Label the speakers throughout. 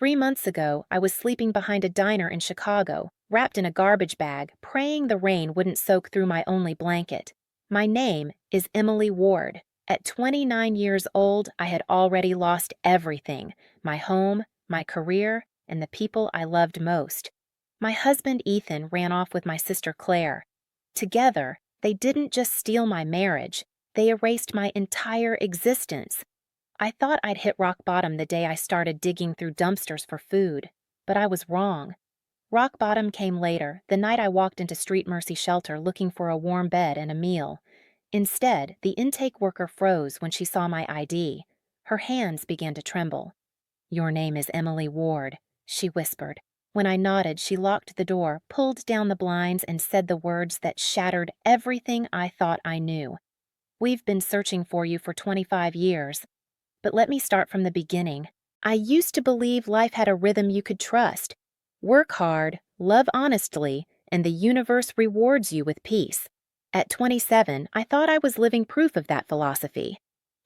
Speaker 1: 3 months ago, I was sleeping behind a diner in Chicago, wrapped in a garbage bag, praying the rain wouldn't soak through my only blanket. My name is Emily Ward. At 29 years old, I had already lost everything: my home, my career, and the people I loved most. My husband Ethan ran off with my sister Claire. Together, they didn't just steal my marriage, they erased my entire existence. I thought I'd hit rock bottom the day I started digging through dumpsters for food, but I was wrong. Rock bottom came later, the night I walked into Street Mercy Shelter looking for a warm bed and a meal. Instead, the intake worker froze when she saw my ID. Her hands began to tremble. "Your name is Emily Ward," she whispered. When I nodded, she locked the door, pulled down the blinds, and said the words that shattered everything I thought I knew. "We've been searching for you for 25 years. But let me start from the beginning. I used to believe life had a rhythm you could trust. Work hard, love honestly, and the universe rewards you with peace. At 27, I thought I was living proof of that philosophy.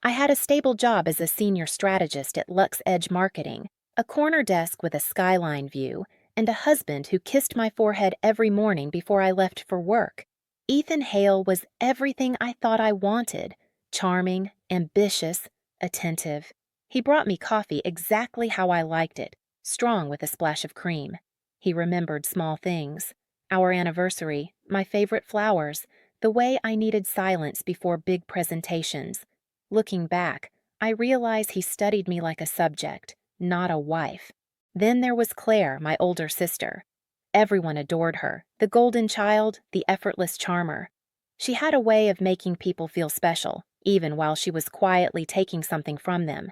Speaker 1: I had a stable job as a senior strategist at Lux Edge Marketing, a corner desk with a skyline view, and a husband who kissed my forehead every morning before I left for work. Ethan Hale was everything I thought I wanted: charming, ambitious, attentive. He brought me coffee exactly how I liked it, strong with a splash of cream. He remembered small things: our anniversary, my favorite flowers, the way I needed silence before big presentations. Looking back, I realize he studied me like a subject, not a wife. Then there was Claire, my older sister. Everyone adored her, the golden child, the effortless charmer. She had a way of making people feel special, even while she was quietly taking something from them.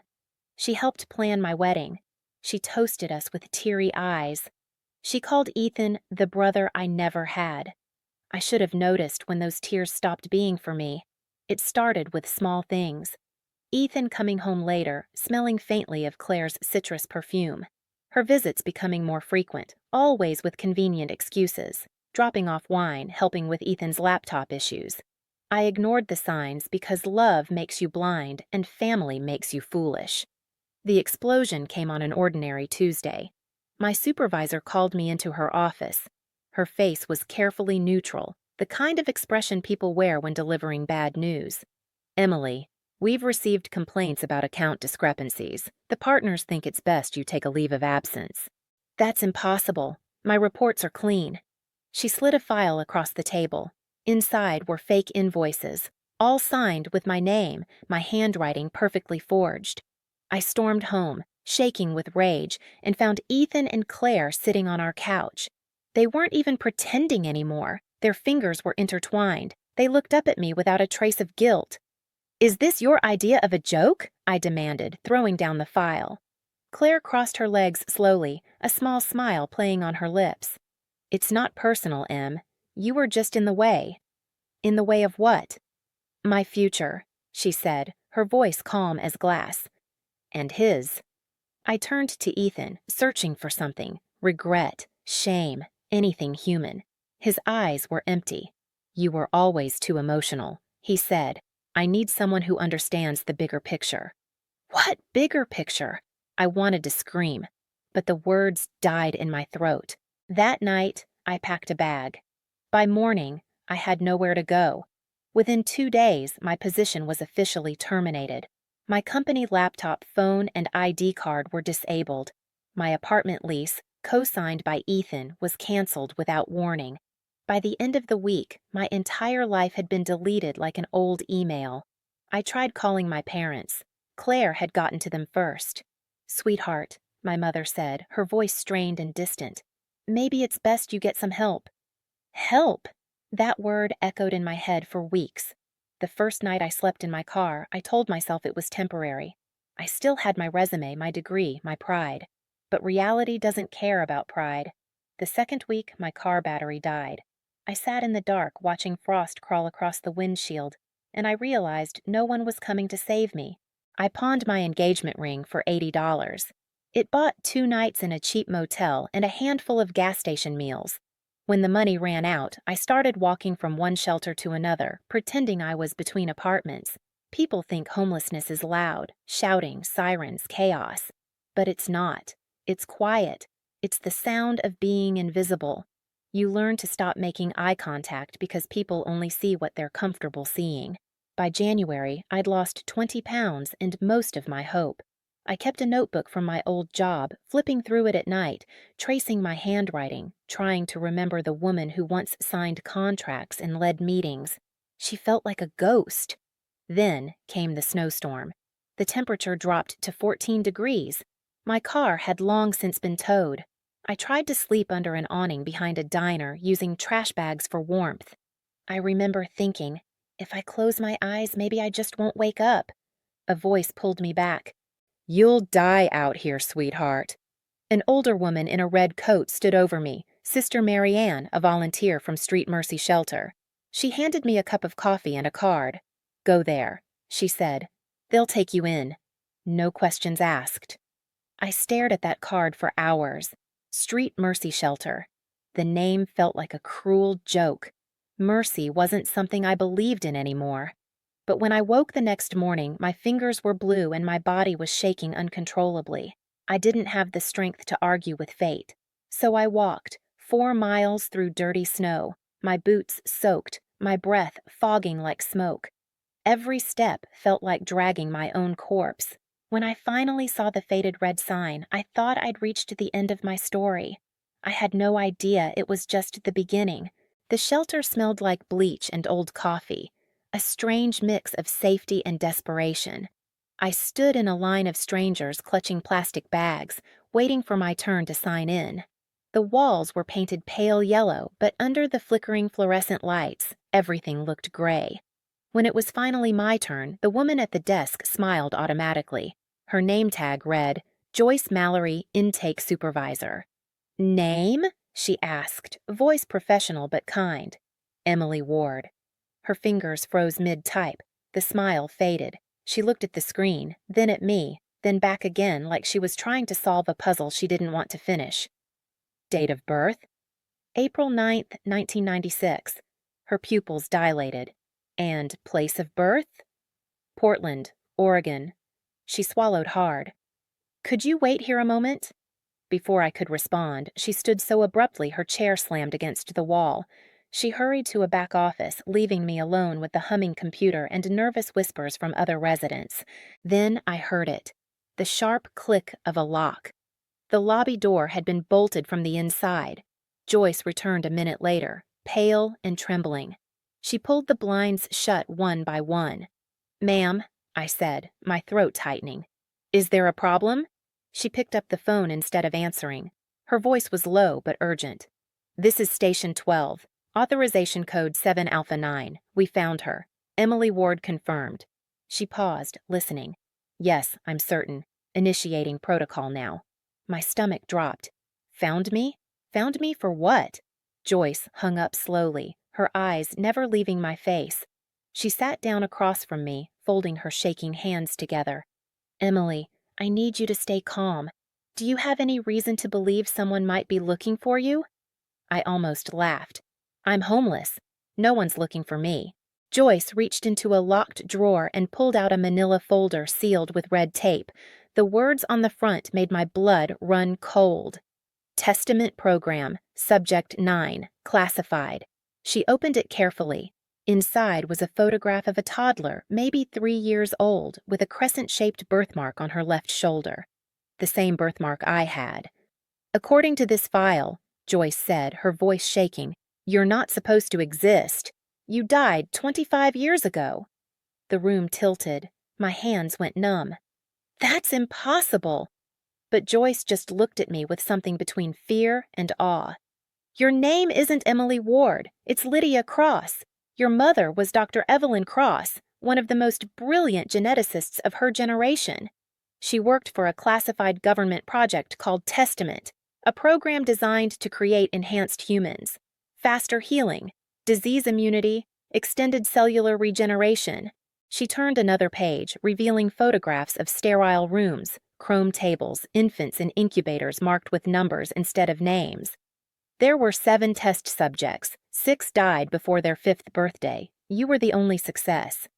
Speaker 1: She helped plan my wedding. She toasted us with teary eyes. She called Ethan the brother I never had. I should have noticed when those tears stopped being for me. It started with small things. Ethan coming home later, smelling faintly of Claire's citrus perfume. Her visits becoming more frequent, always with convenient excuses. Dropping off wine, helping with Ethan's laptop issues. I ignored the signs because love makes you blind and family makes you foolish. The explosion came on an ordinary Tuesday. My supervisor called me into her office. Her face was carefully neutral, the kind of expression people wear when delivering bad news. "Emily, we've received complaints about account discrepancies. The partners think it's best you take a leave of absence." "That's impossible. My reports are clean." She slid a file across the table. Inside were fake invoices, all signed with my name, my handwriting perfectly forged. I stormed home, shaking with rage, and found Ethan and Claire sitting on our couch. They weren't even pretending anymore. Their fingers were intertwined. They looked up at me without a trace of guilt. "Is this your idea of a joke?" I demanded, throwing down the file. Claire crossed her legs slowly, a small smile playing on her lips. "It's not personal, Em. You were just in the way." "In the way of what?" "My future," she said, her voice calm as glass. "And his." I turned to Ethan, searching for something: regret, shame, anything human. His eyes were empty. "You were always too emotional," he said. "I need someone who understands the bigger picture." What bigger picture? I wanted to scream, but the words died in my throat. That night, I packed a bag. By morning, I had nowhere to go. Within 2 days, my position was officially terminated. My company laptop, phone, and ID card were disabled. My apartment lease, co-signed by Ethan, was canceled without warning. By the end of the week, my entire life had been deleted like an old email. I tried calling my parents. Claire had gotten to them first. "Sweetheart," my mother said, her voice strained and distant. "Maybe it's best you get some help." Help! That word echoed in my head for weeks. The first night I slept in my car, I told myself it was temporary. I still had my resume, my degree, my pride. But reality doesn't care about pride. The second week, my car battery died. I sat in the dark watching frost crawl across the windshield, and I realized no one was coming to save me. I pawned my engagement ring for $80. It bought 2 nights in a cheap motel and a handful of gas station meals. When the money ran out, I started walking from one shelter to another, pretending I was between apartments. People think homelessness is loud, shouting, sirens, chaos. But it's not. It's quiet. It's the sound of being invisible. You learn to stop making eye contact because people only see what they're comfortable seeing. By January, I'd lost 20 pounds and most of my hope. I kept a notebook from my old job, flipping through it at night, tracing my handwriting, trying to remember the woman who once signed contracts and led meetings. She felt like a ghost. Then came the snowstorm. The temperature dropped to 14 degrees. My car had long since been towed. I tried to sleep under an awning behind a diner, using trash bags for warmth. I remember thinking, if I close my eyes, maybe I just won't wake up. A voice pulled me back. "You'll die out here, sweetheart." An older woman in a red coat stood over me, Sister Mary Ann, a volunteer from Street Mercy Shelter. She handed me a cup of coffee and a card. "Go there," she said. "They'll take you in. No questions asked." I stared at that card for hours. Street Mercy Shelter. The name felt like a cruel joke. Mercy wasn't something I believed in anymore. But when I woke the next morning, my fingers were blue and my body was shaking uncontrollably. I didn't have the strength to argue with fate. So I walked, 4 miles through dirty snow, my boots soaked, my breath fogging like smoke. Every step felt like dragging my own corpse. When I finally saw the faded red sign, I thought I'd reached the end of my story. I had no idea it was just the beginning. The shelter smelled like bleach and old coffee, a strange mix of safety and desperation. I stood in a line of strangers clutching plastic bags, waiting for my turn to sign in. The walls were painted pale yellow, but under the flickering fluorescent lights, everything looked gray. When it was finally my turn, the woman at the desk smiled automatically. Her name tag read, "Joyce Mallory, Intake Supervisor." "Name?" she asked, voice professional but kind. "Emily Ward." Her fingers froze mid-type. The smile faded. She looked at the screen, then at me, then back again like she was trying to solve a puzzle she didn't want to finish. "Date of birth?" "April 9th, 1996. Her pupils dilated. "And place of birth?" "Portland, Oregon." She swallowed hard. "Could you wait here a moment?" Before I could respond, she stood so abruptly her chair slammed against the wall. She hurried to a back office, leaving me alone with the humming computer and nervous whispers from other residents. Then I heard it. The sharp click of a lock. The lobby door had been bolted from the inside. Joyce returned a minute later, pale and trembling. She pulled the blinds shut one by one. "Ma'am," I said, my throat tightening. "Is there a problem?" She picked up the phone instead of answering. Her voice was low but urgent. "This is Station 12. Authorization code 7 Alpha 9. We found her. Emily Ward confirmed." She paused, listening. "Yes, I'm certain. Initiating protocol now." My stomach dropped. "Found me? Found me for what?" Joyce hung up slowly, her eyes never leaving my face. She sat down across from me, folding her shaking hands together. "Emily, I need you to stay calm. Do you have any reason to believe someone might be looking for you?" I almost laughed. "I'm homeless. No one's looking for me." Joyce reached into a locked drawer and pulled out a manila folder sealed with red tape. The words on the front made my blood run cold. "Testament Program, Subject 9, Classified." She opened it carefully. Inside was a photograph of a toddler, maybe 3 years old, with a crescent-shaped birthmark on her left shoulder. The same birthmark I had. "According to this file," Joyce said, her voice shaking, "you're not supposed to exist. You died 25 years ago." The room tilted. My hands went numb. "That's impossible." But Joyce just looked at me with something between fear and awe. "Your name isn't Emily Ward. It's Lydia Cross. Your mother was Dr. Evelyn Cross, one of the most brilliant geneticists of her generation. She worked for a classified government project called Testament, a program designed to create enhanced humans, faster healing, disease immunity, extended cellular regeneration." She turned another page, revealing photographs of sterile rooms, chrome tables, infants in incubators marked with numbers instead of names. "There were 7 test subjects. 6 died before their 5th birthday. You were the only success."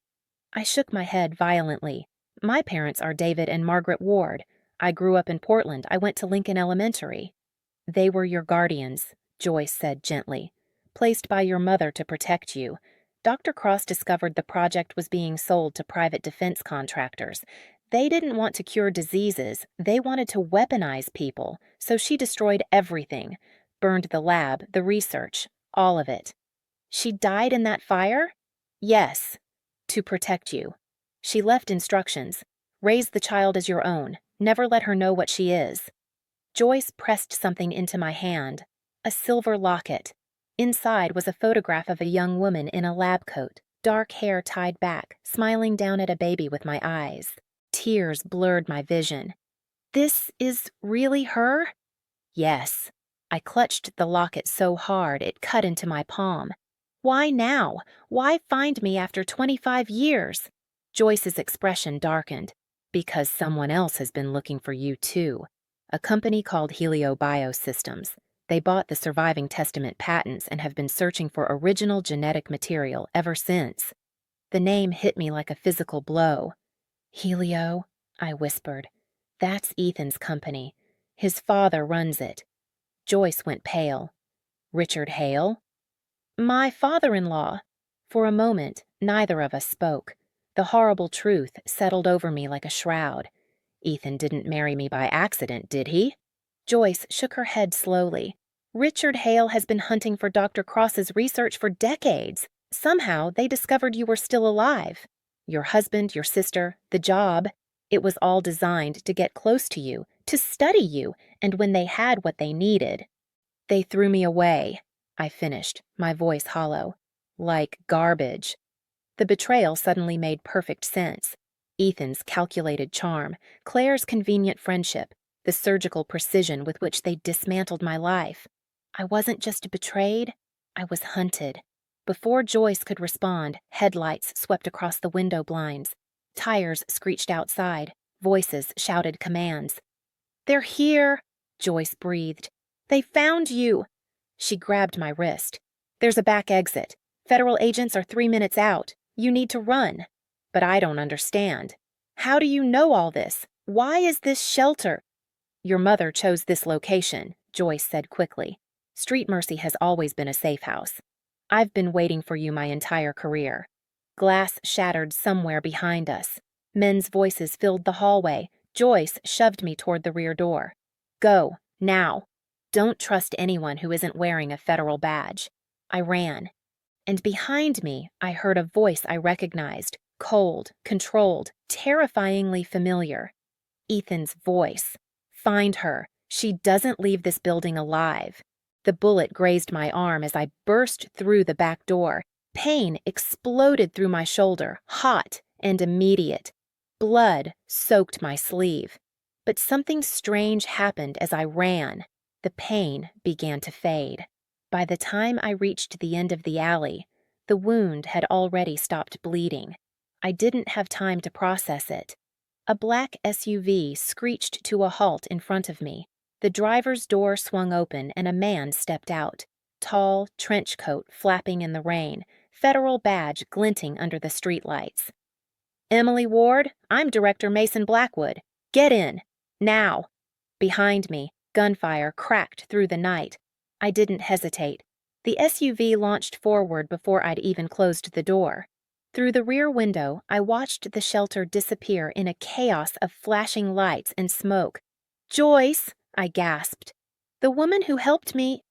Speaker 1: I shook my head violently. My parents are David and Margaret Ward. I grew up in Portland. I went to Lincoln Elementary. They were your guardians, Joyce said gently, placed by your mother to protect you. Dr. Cross discovered the project was being sold to private defense contractors. They didn't want to cure diseases, they wanted to weaponize people, so she destroyed everything. Burned the lab, the research, all of it. She died in that fire? Yes, to protect you. She left instructions. Raise the child as your own. Never let her know what she is. Joyce pressed something into my hand. A silver locket. Inside was a photograph of a young woman in a lab coat, dark hair tied back, smiling down at a baby with my eyes. Tears blurred my vision. This is really her? Yes. I clutched the locket so hard it cut into my palm. Why now? Why find me after 25 years? Joyce's expression darkened. Because someone else has been looking for you too. A company called Biosystems. They bought the surviving Testament patents and have been searching for original genetic material ever since. The name hit me like a physical blow. Helio, I whispered. That's Ethan's company. His father runs it. Joyce went pale. Richard Hale? My father-in-law. For a moment, neither of us spoke. The horrible truth settled over me like a shroud. Ethan didn't marry me by accident, did he? Joyce shook her head slowly. Richard Hale has been hunting for Dr. Cross's research for decades. Somehow, they discovered you were still alive. Your husband, your sister, the job. It was all designed to get close to you, to study you, and when they had what they needed. They threw me away, I finished, my voice hollow. Like garbage. The betrayal suddenly made perfect sense. Ethan's calculated charm, Claire's convenient friendship, the surgical precision with which they dismantled my life. I wasn't just betrayed, I was hunted. Before Joyce could respond, headlights swept across the window blinds. Tires screeched outside. Voices shouted commands. They're here, Joyce breathed. They found you. She grabbed my wrist. There's a back exit. Federal agents are 3 minutes out. You need to run. But I don't understand. How do you know all this? Why is this shelter? Your mother chose this location, Joyce said quickly. Street Mercy has always been a safe house. I've been waiting for you my entire career. Glass shattered somewhere behind us. Men's voices filled the hallway. Joyce shoved me toward the rear door. Go, now. Don't trust anyone who isn't wearing a federal badge. I ran. And behind me, I heard a voice I recognized, cold, controlled, terrifyingly familiar. Ethan's voice. Find her. She doesn't leave this building alive. The bullet grazed my arm as I burst through the back door. Pain exploded through my shoulder, hot and immediate. Blood soaked my sleeve. But something strange happened as I ran. The pain began to fade. By the time I reached the end of the alley, the wound had already stopped bleeding. I didn't have time to process it. A black SUV screeched to a halt in front of me. The driver's door swung open and a man stepped out. Tall, trench coat flapping in the rain, federal badge glinting under the streetlights. Emily Ward, I'm Director Mason Blackwood. Get in. Now. Behind me, gunfire cracked through the night. I didn't hesitate. The SUV launched forward before I'd even closed the door. Through the rear window, I watched the shelter disappear in a chaos of flashing lights and smoke. Joyce, I gasped. The woman who helped me...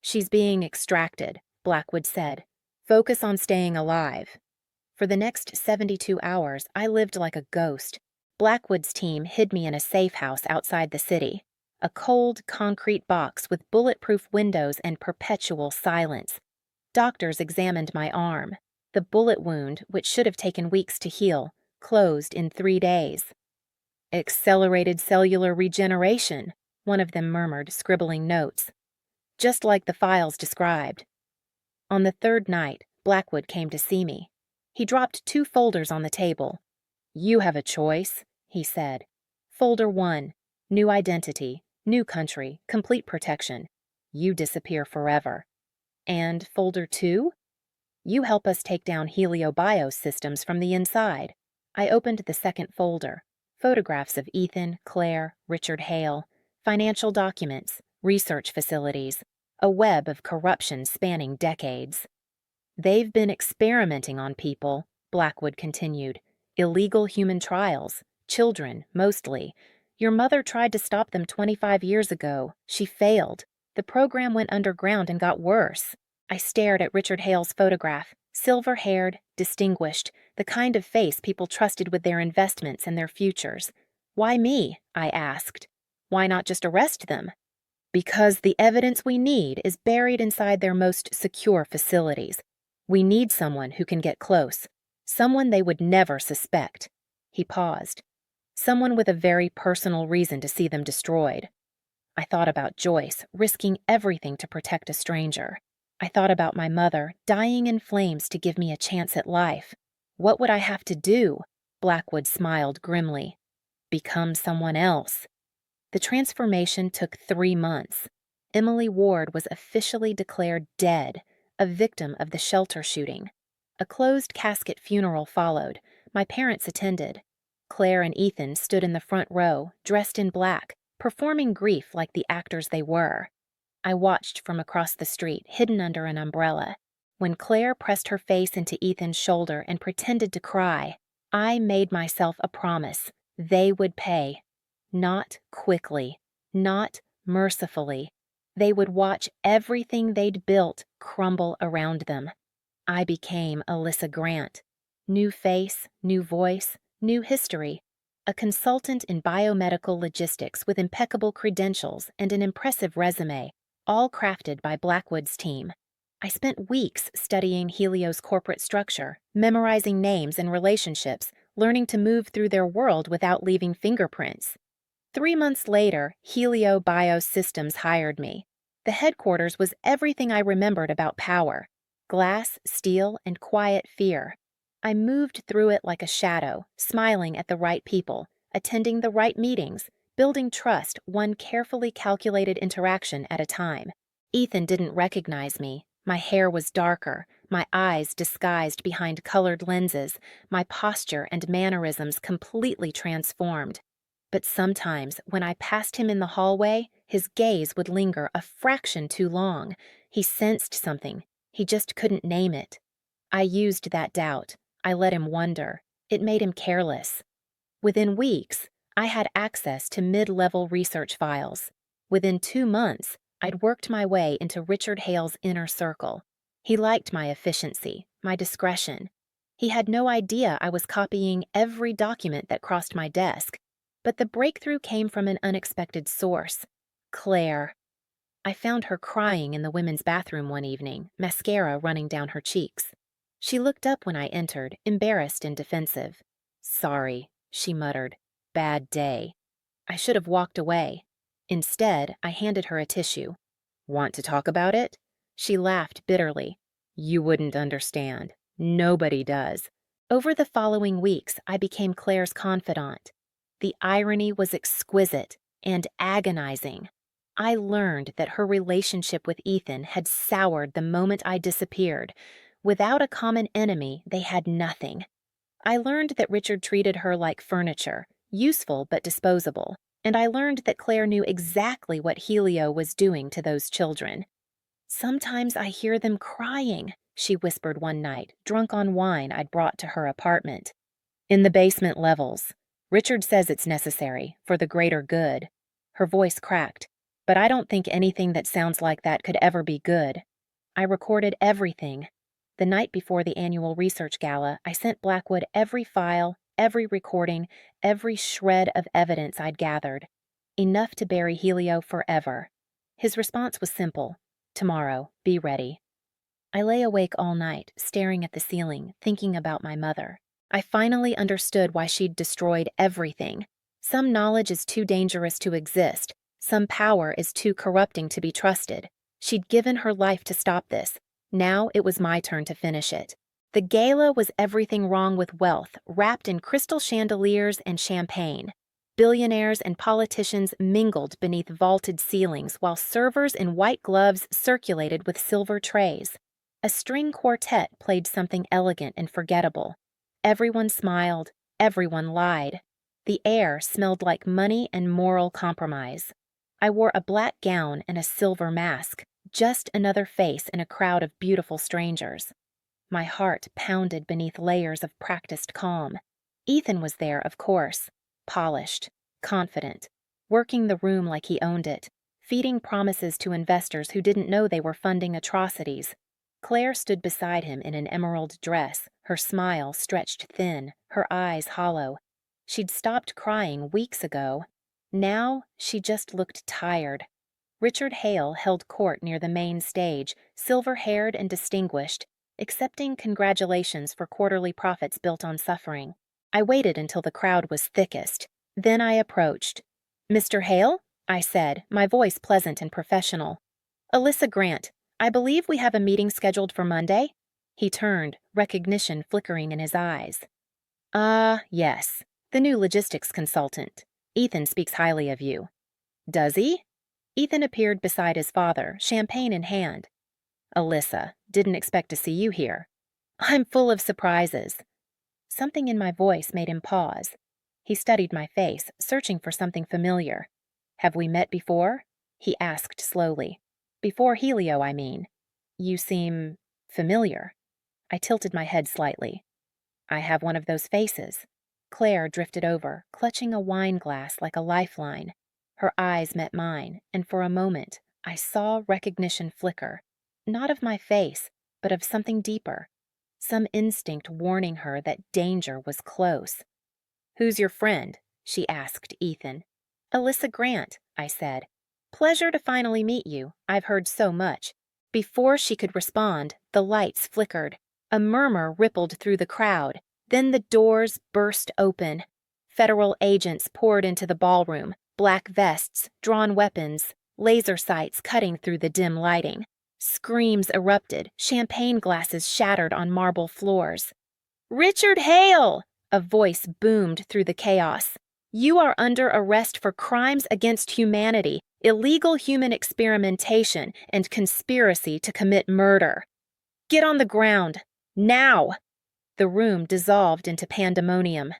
Speaker 1: She's being extracted, Blackwood said. Focus on staying alive. For the next 72 hours, I lived like a ghost. Blackwood's team hid me in a safe house outside the city. A cold, concrete box with bulletproof windows and perpetual silence. Doctors examined my arm. The bullet wound, which should have taken weeks to heal, closed in 3 days. Accelerated cellular regeneration, one of them murmured, scribbling notes. Just like the files described. On the 3rd night, Blackwood came to see me. He dropped 2 folders on the table. You have a choice, he said. Folder 1, new identity, new country, complete protection. You disappear forever. And folder 2? You help us take down Biosystems from the inside. I opened the 2nd folder. Photographs of Ethan, Claire, Richard Hale, financial documents, research facilities, a web of corruption spanning decades. They've been experimenting on people, Blackwood continued. Illegal human trials, children, mostly. Your mother tried to stop them 25 years ago. She failed. The program went underground and got worse. I stared at Richard Hale's photograph, silver-haired, distinguished, the kind of face people trusted with their investments and their futures. Why me? I asked. Why not just arrest them? Because the evidence we need is buried inside their most secure facilities. We need someone who can get close, someone they would never suspect. He paused. Someone with a very personal reason to see them destroyed. I thought about Joyce, risking everything to protect a stranger. I thought about my mother, dying in flames to give me a chance at life. What would I have to do? Blackwood smiled grimly. Become someone else. The transformation took 3 months. Emily Ward was officially declared dead, a victim of the shelter shooting. A closed casket funeral followed. My parents attended. Claire and Ethan stood in the front row, dressed in black, performing grief like the actors they were. I watched from across the street, hidden under an umbrella. When Claire pressed her face into Ethan's shoulder and pretended to cry, I made myself a promise. They would pay. Not quickly, not mercifully. They would watch everything they'd built crumble around them. I became Alyssa Grant. New face, new voice, new history. A consultant in biomedical logistics with impeccable credentials and an impressive resume, all crafted by Blackwood's team. I spent weeks studying Helio's corporate structure, memorizing names and relationships, learning to move through their world without leaving fingerprints. 3 months later, Helio Biosystems hired me. The headquarters was everything I remembered about power: glass, steel, and quiet fear. I moved through it like a shadow, smiling at the right people, attending the right meetings, building trust one carefully calculated interaction at a time. Ethan didn't recognize me. My hair was darker, my eyes disguised behind colored lenses, my posture and mannerisms completely transformed. But sometimes, when I passed him in the hallway, his gaze would linger a fraction too long. He sensed something. He just couldn't name it. I used that doubt. I let him wonder. It made him careless. Within weeks, I had access to mid-level research files. Within 2 months, I'd worked my way into Richard Hale's inner circle. He liked my efficiency, my discretion. He had no idea I was copying every document that crossed my desk. But the breakthrough came from an unexpected source. Claire. I found her crying in the women's bathroom one evening, mascara running down her cheeks. She looked up when I entered, embarrassed and defensive. Sorry, she muttered. Bad day. I should have walked away. Instead, I handed her a tissue. Want to talk about it? She laughed bitterly. You wouldn't understand. Nobody does. Over the following weeks, I became Claire's confidant. The irony was exquisite and agonizing. I learned that her relationship with Ethan had soured the moment I disappeared. Without a common enemy, they had nothing. I learned that Richard treated her like furniture, useful but disposable, and I learned that Claire knew exactly what Helio was doing to those children. Sometimes I hear them crying, she whispered one night, drunk on wine I'd brought to her apartment. In the basement levels. Richard says it's necessary, for the greater good. Her voice cracked, but I don't think anything that sounds like that could ever be good. I recorded everything. The night before the annual research gala, I sent Blackwood every file, every recording, every shred of evidence I'd gathered. Enough to bury Helio forever. His response was simple. Tomorrow, be ready. I lay awake all night, staring at the ceiling, thinking about my mother. I finally understood why she'd destroyed everything. Some knowledge is too dangerous to exist. Some power is too corrupting to be trusted. She'd given her life to stop this. Now it was my turn to finish it. The gala was everything wrong with wealth, wrapped in crystal chandeliers and champagne. Billionaires and politicians mingled beneath vaulted ceilings while servers in white gloves circulated with silver trays. A string quartet played something elegant and forgettable. Everyone smiled, everyone lied. The air smelled like money and moral compromise. I wore a black gown and a silver mask, just another face in a crowd of beautiful strangers. My heart pounded beneath layers of practiced calm. Ethan was there, of course, polished, confident, working the room like he owned it, feeding promises to investors who didn't know they were funding atrocities. Claire stood beside him in an emerald dress, her smile stretched thin, her eyes hollow. She'd stopped crying weeks ago. Now she just looked tired. Richard Hale held court near the main stage, silver-haired and distinguished, accepting congratulations for quarterly profits built on suffering. I waited until the crowd was thickest. Then I approached. "Mr. Hale?" I said, my voice pleasant and professional. "Alyssa Grant. I believe we have a meeting scheduled for Monday." He turned, recognition flickering in his eyes. Yes. The new logistics consultant. Ethan speaks highly of you." "Does he?" Ethan appeared beside his father, champagne in hand. "Alyssa, didn't expect to see you here." "I'm full of surprises." Something in my voice made him pause. He studied my face, searching for something familiar. "Have we met before?" he asked slowly. "Before Helio, I mean. You seem familiar." I tilted my head slightly. "I have one of those faces." Claire drifted over, clutching a wine glass like a lifeline. Her eyes met mine, and for a moment, I saw recognition flicker. Not of my face, but of something deeper. Some instinct warning her that danger was close. "Who's your friend?" she asked Ethan. "Alyssa Grant," I said. "Pleasure to finally meet you. I've heard so much." Before she could respond, the lights flickered. A murmur rippled through the crowd. Then the doors burst open. Federal agents poured into the ballroom, black vests, drawn weapons, laser sights cutting through the dim lighting. Screams erupted, champagne glasses shattered on marble floors. "Richard Hale!" a voice boomed through the chaos. "You are under arrest for crimes against humanity, illegal human experimentation, and conspiracy to commit murder. Get on the ground. Now!" The room dissolved into pandemonium.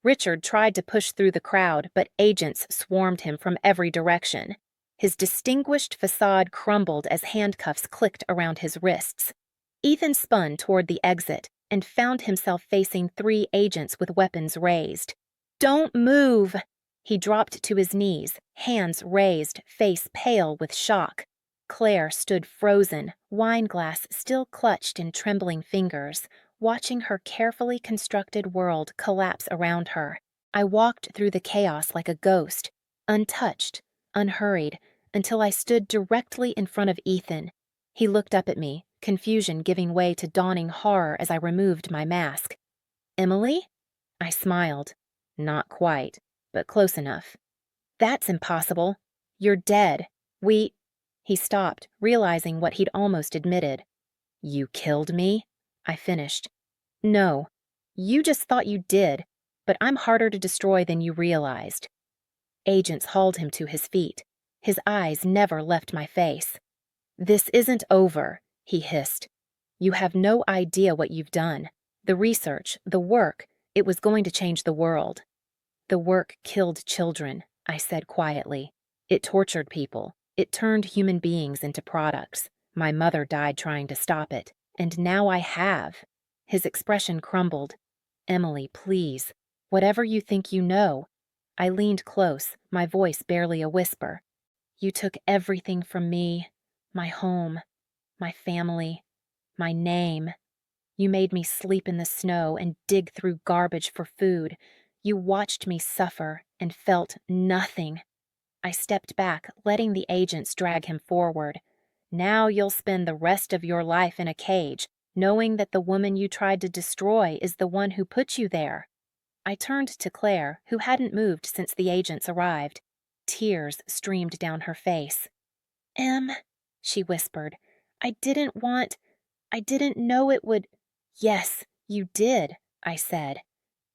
Speaker 1: Richard tried to push through the crowd, but agents swarmed him from every direction. His distinguished facade crumbled as handcuffs clicked around his wrists. Ethan spun toward the exit and found himself facing 3 agents with weapons raised. "Don't move!" He dropped to his knees, hands raised, face pale with shock. Claire stood frozen, wine glass still clutched in trembling fingers, watching her carefully constructed world collapse around her. I walked through the chaos like a ghost, untouched, unhurried, until I stood directly in front of Ethan. He looked up at me, confusion giving way to dawning horror as I removed my mask. "Emily?" I smiled. "Not quite, but close enough." "That's impossible. You're dead. He stopped, realizing what he'd almost admitted. "You killed me?" I finished. "No. You just thought you did, but I'm harder to destroy than you realized." Agents hauled him to his feet. His eyes never left my face. "This isn't over," he hissed. "You have no idea what you've done. The research, the work, it was going to change the world." "The work killed children," I said quietly. "It tortured people. It turned human beings into products. My mother died trying to stop it, and now I have." His expression crumbled. "Emily, please. Whatever you think you know." I leaned close, my voice barely a whisper. "You took everything from me. My home, my family, my name. You made me sleep in the snow and dig through garbage for food. You watched me suffer and felt nothing." I stepped back, letting the agents drag him forward. "Now you'll spend the rest of your life in a cage, knowing that the woman you tried to destroy is the one who put you there." I turned to Claire, who hadn't moved since the agents arrived. Tears streamed down her face. "Em," she whispered, I didn't know it would." "Yes, you did," I said.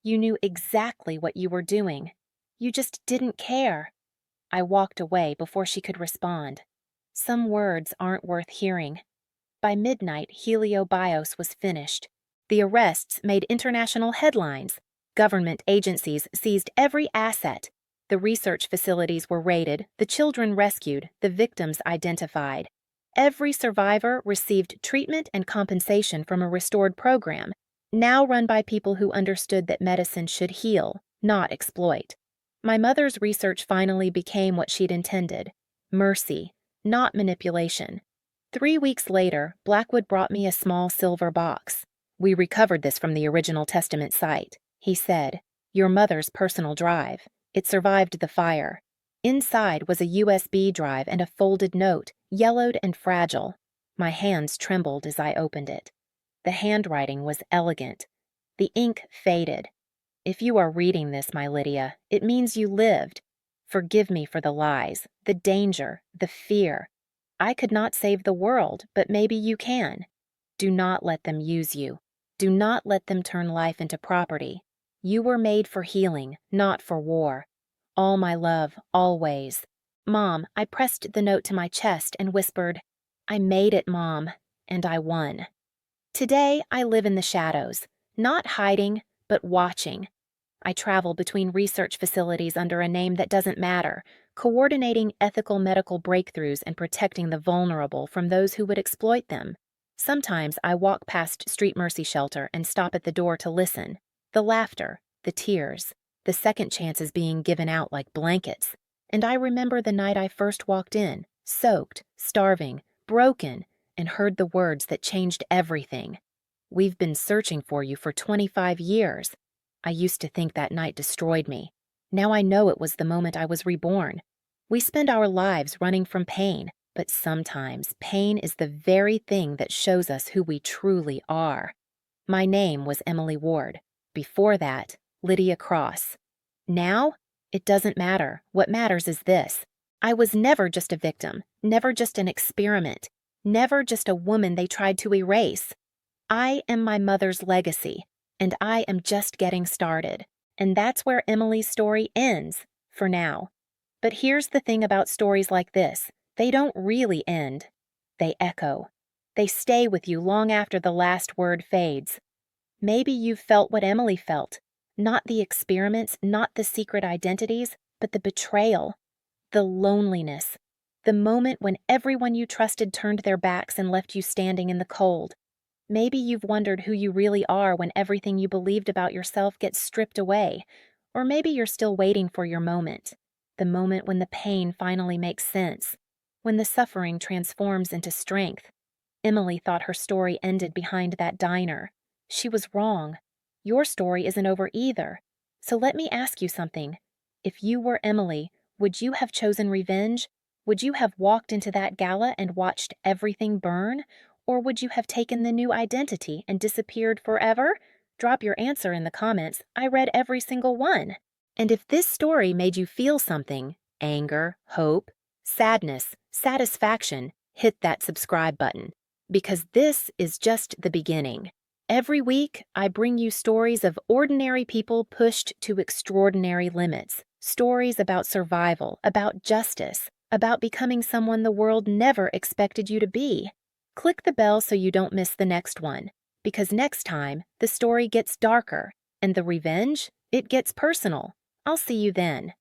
Speaker 1: "You knew exactly what you were doing. You just didn't care." I walked away before she could respond. Some words aren't worth hearing. By midnight, Helio Bios was finished. The arrests made international headlines. Government agencies seized every asset. The research facilities were raided, the children rescued, the victims identified. Every survivor received treatment and compensation from a restored program, now run by people who understood that medicine should heal, not exploit. My mother's research finally became what she'd intended: mercy, not manipulation. 3 weeks later, Blackwood brought me a small silver box. "We recovered this from the original Testament site," he said. "Your mother's personal drive. It survived the fire." Inside was a USB drive and a folded note, yellowed and fragile. My hands trembled as I opened it. The handwriting was elegant. The ink faded. "If you are reading this, my Lydia, it means you lived. Forgive me for the lies, the danger, the fear. I could not save the world, but maybe you can. Do not let them use you. Do not let them turn life into property. You were made for healing, not for war. All my love, always." Mom, I pressed the note to my chest and whispered, "I made it, Mom, and I won." Today, I live in the shadows, not hiding, but watching. I travel between research facilities under a name that doesn't matter, coordinating ethical medical breakthroughs and protecting the vulnerable from those who would exploit them. Sometimes I walk past Street Mercy Shelter and stop at the door to listen. The laughter, the tears, the second chances being given out like blankets. And I remember the night I first walked in, soaked, starving, broken, and heard the words that changed everything. "We've been searching for you for 25 years. I used to think that night destroyed me. Now I know it was the moment I was reborn. We spend our lives running from pain, but sometimes pain is the very thing that shows us who we truly are." My name was Emily Ward. Before that, Lydia Cross. Now, it doesn't matter. What matters is this: I was never just a victim, never just an experiment, never just a woman they tried to erase. I am my mother's legacy, and I am just getting started. And that's where Emily's story ends, for now. But here's the thing about stories like this: they don't really end. They echo. They stay with you long after the last word fades. Maybe you've felt what Emily felt. Not the experiments, not the secret identities, but the betrayal, the loneliness, the moment when everyone you trusted turned their backs and left you standing in the cold. Maybe you've wondered who you really are when everything you believed about yourself gets stripped away. Or maybe you're still waiting for your moment, the moment when the pain finally makes sense, when the suffering transforms into strength. Emily thought her story ended behind that diner. She was wrong. Your story isn't over either. So let me ask you something. If you were Emily, would you have chosen revenge? Would you have walked into that gala and watched everything burn? Or would you have taken the new identity and disappeared forever? Drop your answer in the comments. I read every single one. And if this story made you feel something, anger, hope, sadness, satisfaction, hit that subscribe button. Because this is just the beginning. Every week, I bring you stories of ordinary people pushed to extraordinary limits. Stories about survival, about justice, about becoming someone the world never expected you to be. Click the bell so you don't miss the next one, because next time, the story gets darker, and the revenge, it gets personal. I'll see you then.